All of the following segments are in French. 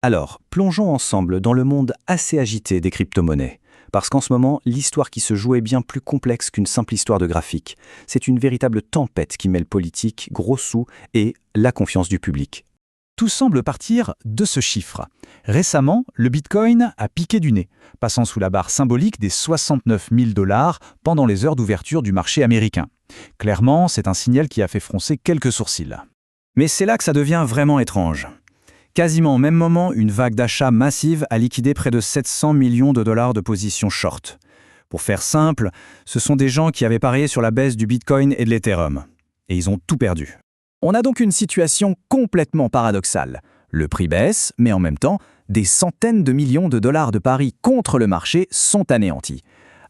Alors, plongeons ensemble dans le monde assez agité des crypto-monnaies. Parce qu'en ce moment, l'histoire qui se joue est bien plus complexe qu'une simple histoire de graphique. C'est une véritable tempête qui mêle politique, gros sous et la confiance du public. Tout semble partir de ce chiffre. Récemment, le Bitcoin a piqué du nez, passant sous la barre symbolique des 69 000 $ pendant les heures d'ouverture du marché américain. Clairement, c'est un signal qui a fait froncer quelques sourcils. Mais c'est là que ça devient vraiment étrange. Quasiment au même moment, une vague d'achats massive a liquidé près de 700 millions de dollars de positions short. Pour faire simple, ce sont des gens qui avaient parié sur la baisse du Bitcoin et de l'Ethereum. Et ils ont tout perdu. On a donc une situation complètement paradoxale. Le prix baisse, mais en même temps, des centaines de millions de dollars de paris contre le marché sont anéantis.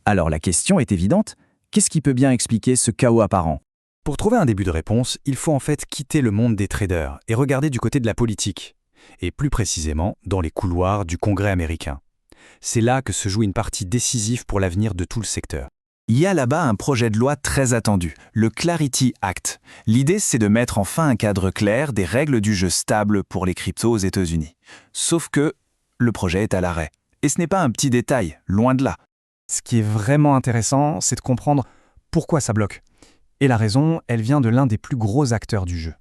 Alors la question est évidente, qu'est-ce qui peut bien expliquer ce chaos apparent ? Pour trouver un début de réponse, il faut en fait quitter le monde des traders et regarder du côté de la politique, et plus précisément dans les couloirs du Congrès américain. C'est là que se joue une partie décisive pour l'avenir de tout le secteur. Il y a là-bas un projet de loi très attendu, le Clarity Act. L'idée, c'est de mettre enfin un cadre clair des règles du jeu stable pour les cryptos aux États-Unis. Sauf que le projet est à l'arrêt. Et ce n'est pas un petit détail, loin de là. Ce qui est vraiment intéressant, c'est de comprendre pourquoi ça bloque. Et la raison, elle vient de l'un des plus gros acteurs du jeu.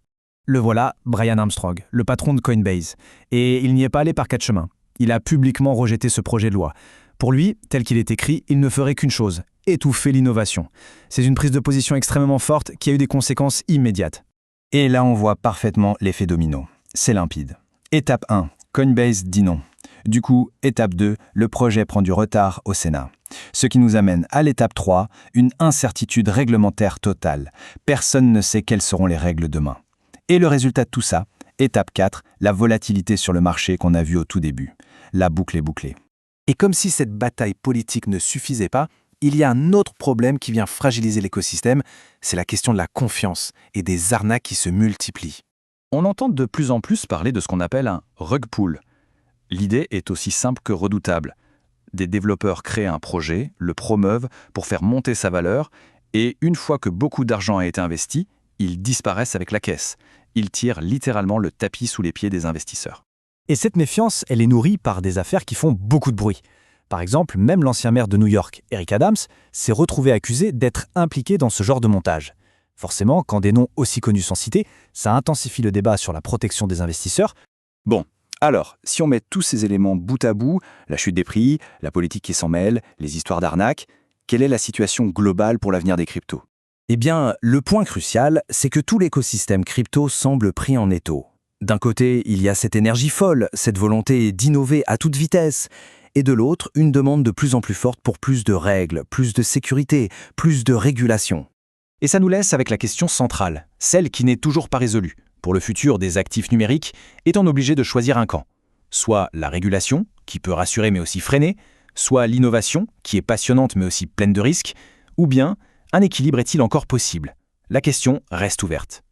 Le voilà, Brian Armstrong, le patron de Coinbase. Et il n'y est pas allé par quatre chemins. Il a publiquement rejeté ce projet de loi. Pour lui, tel qu'il est écrit, il ne ferait qu'une chose, étouffer l'innovation. C'est une prise de position extrêmement forte qui a eu des conséquences immédiates. Et là, on voit parfaitement l'effet domino. C'est limpide. Étape 1, Coinbase dit non. Du coup, étape 2, le projet prend du retard au Sénat. Ce qui nous amène à l'étape 3, une incertitude réglementaire totale. Personne ne sait quelles seront les règles demain. Et le résultat de tout ça, étape 4, la volatilité sur le marché qu'on a vue au tout début. La boucle est bouclée. Et comme si cette bataille politique ne suffisait pas, il y a un autre problème qui vient fragiliser l'écosystème, c'est la question de la confiance et des arnaques qui se multiplient. On entend de plus en plus parler de ce qu'on appelle un rug pull. L'idée est aussi simple que redoutable. Des développeurs créent un projet, le promeuvent pour faire monter sa valeur, et une fois que beaucoup d'argent a été investi, ils disparaissent avec la caisse. Ils tirent littéralement le tapis sous les pieds des investisseurs. Et cette méfiance, elle est nourrie par des affaires qui font beaucoup de bruit. Par exemple, même l'ancien maire de New York, Eric Adams, s'est retrouvé accusé d'être impliqué dans ce genre de montage. Forcément, quand des noms aussi connus sont cités, ça intensifie le débat sur la protection des investisseurs. Bon, alors, si on met tous ces éléments bout à bout, la chute des prix, la politique qui s'en mêle, les histoires d'arnaque, quelle est la situation globale pour l'avenir des cryptos ? Eh bien, le point crucial, c'est que tout l'écosystème crypto semble pris en étau. D'un côté, il y a cette énergie folle, cette volonté d'innover à toute vitesse, et de l'autre, une demande de plus en plus forte pour plus de règles, plus de sécurité, plus de régulation. Et ça nous laisse avec la question centrale, celle qui n'est toujours pas résolue. Pour le futur des actifs numériques, est-on obligé de choisir un camp ? Soit la régulation, qui peut rassurer mais aussi freiner, soit l'innovation, qui est passionnante mais aussi pleine de risques, ou bien un équilibre est-il encore possible ? La question reste ouverte.